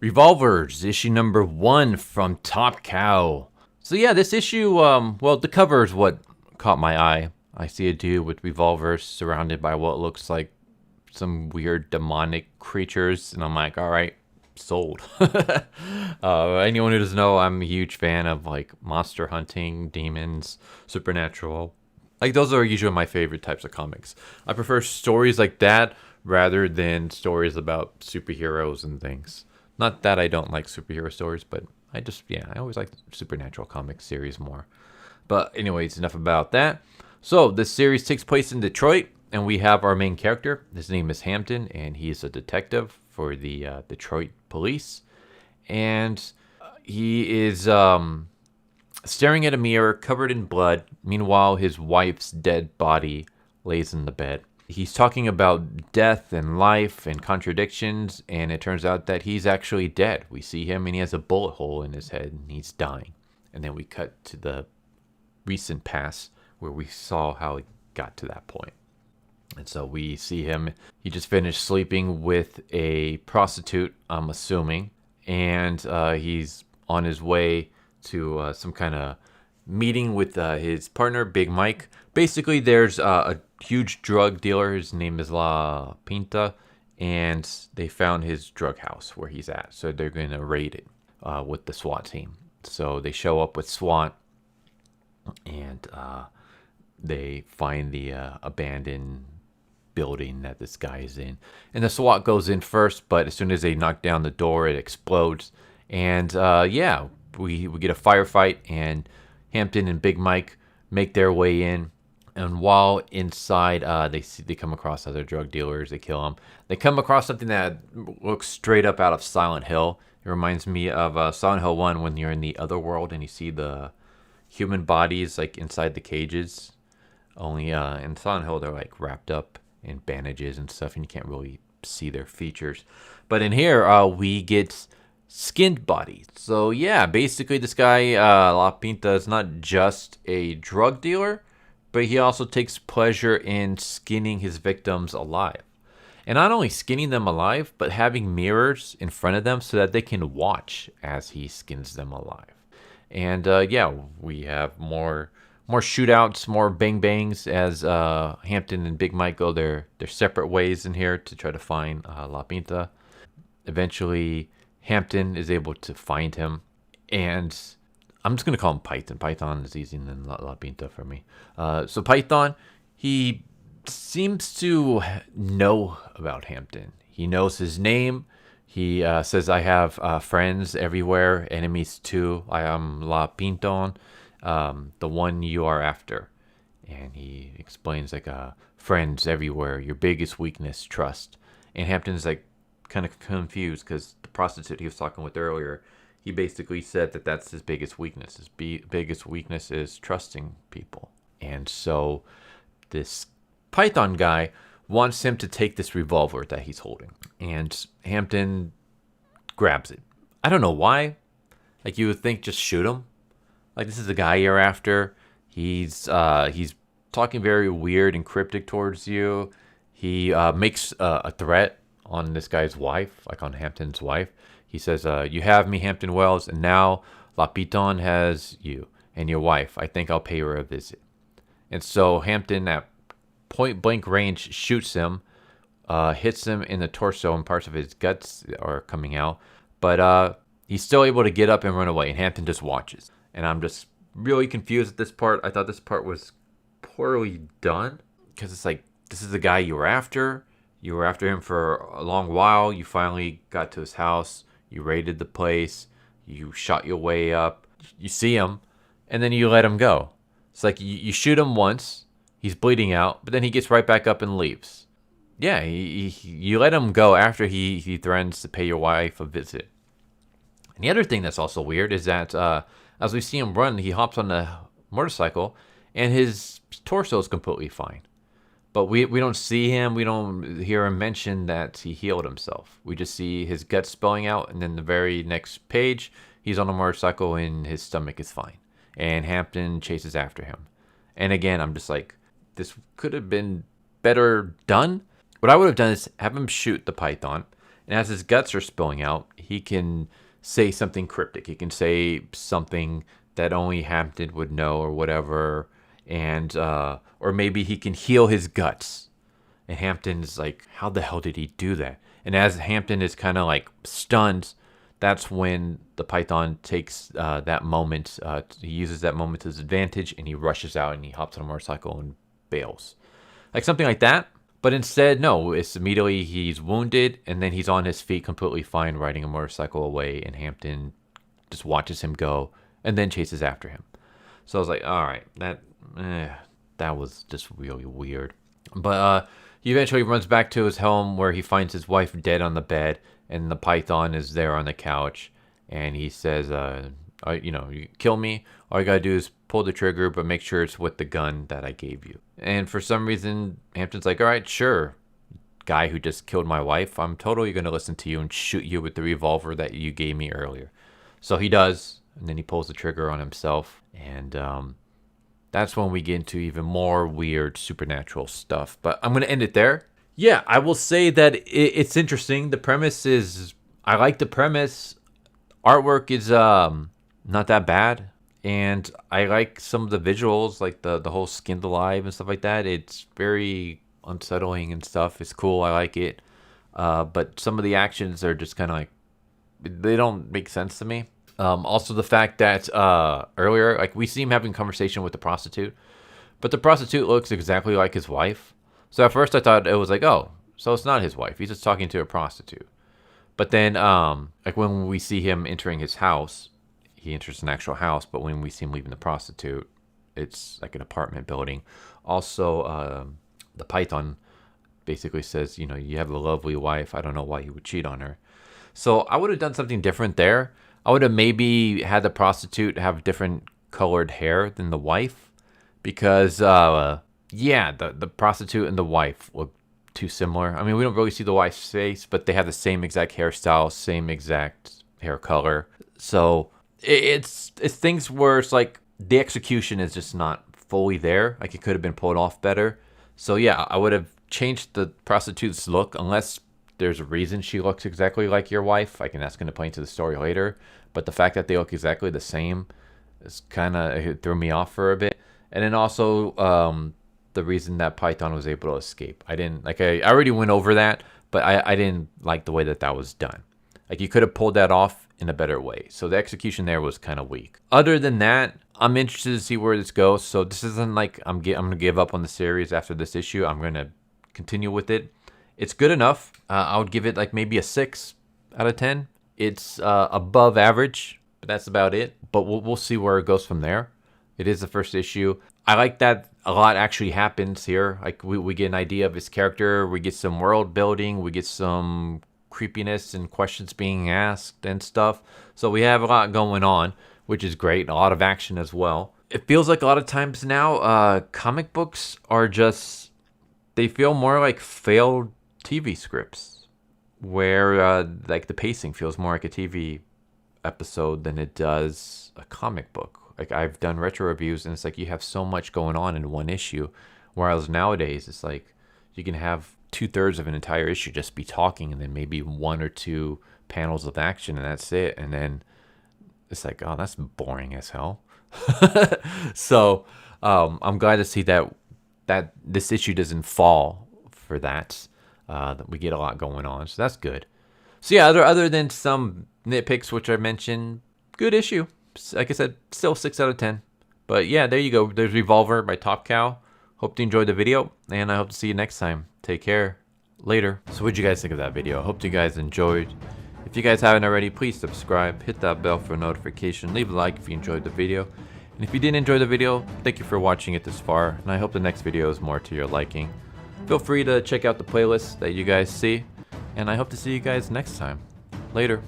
Revolvers, issue number 1 from Top Cow. So yeah, this issue, well, the cover is what caught my eye. I see a dude with revolvers surrounded by what looks like some weird demonic creatures, and I'm like, all right, sold. Anyone who doesn't know, I'm a huge fan of like monster hunting, demons, supernatural. Like those are usually my favorite types of comics. I prefer stories like that rather than stories about superheroes and things. Not that I don't like superhero stories, but I always like supernatural comic series more. But anyways, enough about that. So this series takes place in Detroit, and we have our main character. His name is Hampton, and he is a detective for the Detroit police. And he is staring at a mirror covered in blood. Meanwhile, his wife's dead body lays in the bed. He's talking about death and life and contradictions, and it turns out that he's actually dead. We see him, and he has a bullet hole in his head, and he's dying. And then we cut to the recent past where we saw how he got to that point. And so we see him, he just finished sleeping with a prostitute, I'm assuming, and he's on his way to some kind of meeting with his partner, Big Mike. Basically, there's a huge drug dealer. His name is La Pinta, and they found his drug house where he's at. So they're going to raid it with the SWAT team. So they show up with SWAT, and they find the abandoned building that this guy is in. And the SWAT goes in first, but as soon as they knock down the door, it explodes. And we get a firefight, and Hampton and Big Mike make their way in. And while inside, they come across other drug dealers. They kill them. They come across something that looks straight up out of Silent Hill. It reminds me of Silent Hill 1 when you're in the other world and you see the human bodies like inside the cages. Only in Silent Hill, they're like wrapped up in bandages and stuff, and you can't really see their features. But in here, we get skinned bodies. So yeah, basically this guy, La Pinta, is not just a drug dealer, but he also takes pleasure in skinning his victims alive. And not only skinning them alive, but having mirrors in front of them so that they can watch as he skins them alive. And we have more shootouts, more bang bangs as Hampton and Big Mike go their separate ways in here to try to find La Pinta. Eventually, Hampton is able to find him, and I'm just going to call him Piton. Piton is easier than La Pinta for me. So Piton, he seems to know about Hampton. He knows his name. He says, I have friends everywhere, enemies too. I am La Piton, the one you are after. And he explains, like, friends everywhere, your biggest weakness, trust. And Hampton's, like, kind of confused because the prostitute he was talking with earlier, he basically said that that's his biggest weakness. His biggest weakness is trusting people. And so this Python guy wants him to take this revolver that he's holding. And Hampton grabs it. I don't know why. Like, you would think just shoot him. Like, this is the guy you're after. He's talking very weird and cryptic towards you. He makes a threat on this guy's wife, like on Hampton's wife. He says, you have me, Hampton Wales, and now La Piton has you and your wife. I think I'll pay her a visit. And so Hampton, at point blank range, shoots him, hits him in the torso, and parts of his guts are coming out. But he's still able to get up and run away, and Hampton just watches. And I'm just really confused at this part. I thought this part was poorly done, because it's like, this is the guy you were after. You were after him for a long while. You finally got to his house. You raided the place. You shot your way up. You see him, and then you let him go. It's like you shoot him once. He's bleeding out, but then he gets right back up and leaves. Yeah, you let him go after he threatens to pay your wife a visit. And the other thing that's also weird is that as we see him run, he hops on the motorcycle, and his torso is completely fine. But we don't see him. We don't hear him mention that he healed himself. We just see his guts spilling out, and then the very next page, he's on a motorcycle and his stomach is fine. And Hampton chases after him. And again, I'm just like, this could have been better done. What I would have done is have him shoot the python, And as his guts are spilling out, he can say something cryptic. He can say something that only Hampton would know or whatever. And, or maybe he can heal his guts. And Hampton's like, how the hell did he do that? And as Hampton is kind of like stunned, that's when the Piton takes that moment. He uses that moment to his advantage, and he rushes out and he hops on a motorcycle and bails. Like something like that. But instead, no, it's immediately he's wounded, and then he's on his feet completely fine riding a motorcycle away, and Hampton just watches him go and then chases after him. So I was like, all right, that was just really weird. But he eventually runs back to his home where he finds his wife dead on the bed, and the Piton is there on the couch, and he says, you kill me, all you gotta do is pull the trigger, but make sure it's with the gun that I gave you. And for some reason, Hampton's like, all right, sure, guy who just killed my wife, I'm totally gonna listen to you and shoot you with the revolver that you gave me earlier. So he does, and then he pulls the trigger on himself, and that's when we get into even more weird supernatural stuff. But I'm gonna end it there. Yeah, I will say that it's interesting. The premise is, I like the premise. Artwork is not that bad, and I like some of the visuals, like the whole skinned alive and stuff like that. It's very unsettling and stuff. It's cool. I like it. But some of the actions are just kind of like, they don't make sense to me. Also the fact that earlier, like, we see him having a conversation with the prostitute, but the prostitute looks exactly like his wife. So at first I thought it was like, oh, so it's not his wife. He's just talking to a prostitute. But then, like, when we see him entering his house, he enters an actual house, but when we see him leaving the prostitute, it's like an apartment building. Also, the Piton basically says, you have a lovely wife. I don't know why you would cheat on her. So I would have done something different there. I would have maybe had the prostitute have different colored hair than the wife, because, the prostitute and the wife look too similar. I mean, we don't really see the wife's face, but they have the same exact hairstyle, same exact hair color. So it's things where it's like the execution is just not fully there. Like, it could have been pulled off better. So yeah, I would have changed the prostitute's look, unless there's a reason she looks exactly like your wife. Like, and that's going to play into the story later. But the fact that they look exactly the same is kind of, it threw me off for a bit. And then also the reason that Piton was able to escape. I already went over that, but I didn't like the way that was done. Like, you could have pulled that off in a better way. So the execution there was kind of weak. Other than that, I'm interested to see where this goes. So this isn't like I'm going to give up on the series after this issue. I'm going to continue with it. It's good enough. I would give it like maybe a 6 out of 10. It's above average, but that's about it. But we'll see where it goes from there. It is the first issue. I like that a lot actually happens here. Like, we get an idea of his character. We get some world building. We get some creepiness and questions being asked and stuff. So we have a lot going on, which is great. A lot of action as well. It feels like a lot of times now, comic books are just, they feel more like failed TV scripts, where like the pacing feels more like a TV episode than it does a comic book. Like, I've done retro reviews, and it's like you have so much going on in one issue, whereas nowadays it's like you can have 2/3 of an entire issue just be talking, and then maybe 1 or 2 panels of action, and that's it. And then it's like, oh, that's boring as hell. So I'm glad to see that this issue doesn't fall for that. That we get a lot going on, so that's good. So yeah, other than some nitpicks which I mentioned, good issue. Like I said, still 6 out of 10. But yeah, there you go. There's Revolver by Top Cow. Hope you enjoyed the video, and I hope to see you next time. Take care. Later. So what'd you guys think of that video? I hope you guys enjoyed. If you guys haven't already, please subscribe, hit that bell for a notification, leave a like if you enjoyed the video. And if you didn't enjoy the video, thank you for watching it this far, and I hope the next video is more to your liking. Feel free to check out the playlist that you guys see, and I hope to see you guys next time. Later.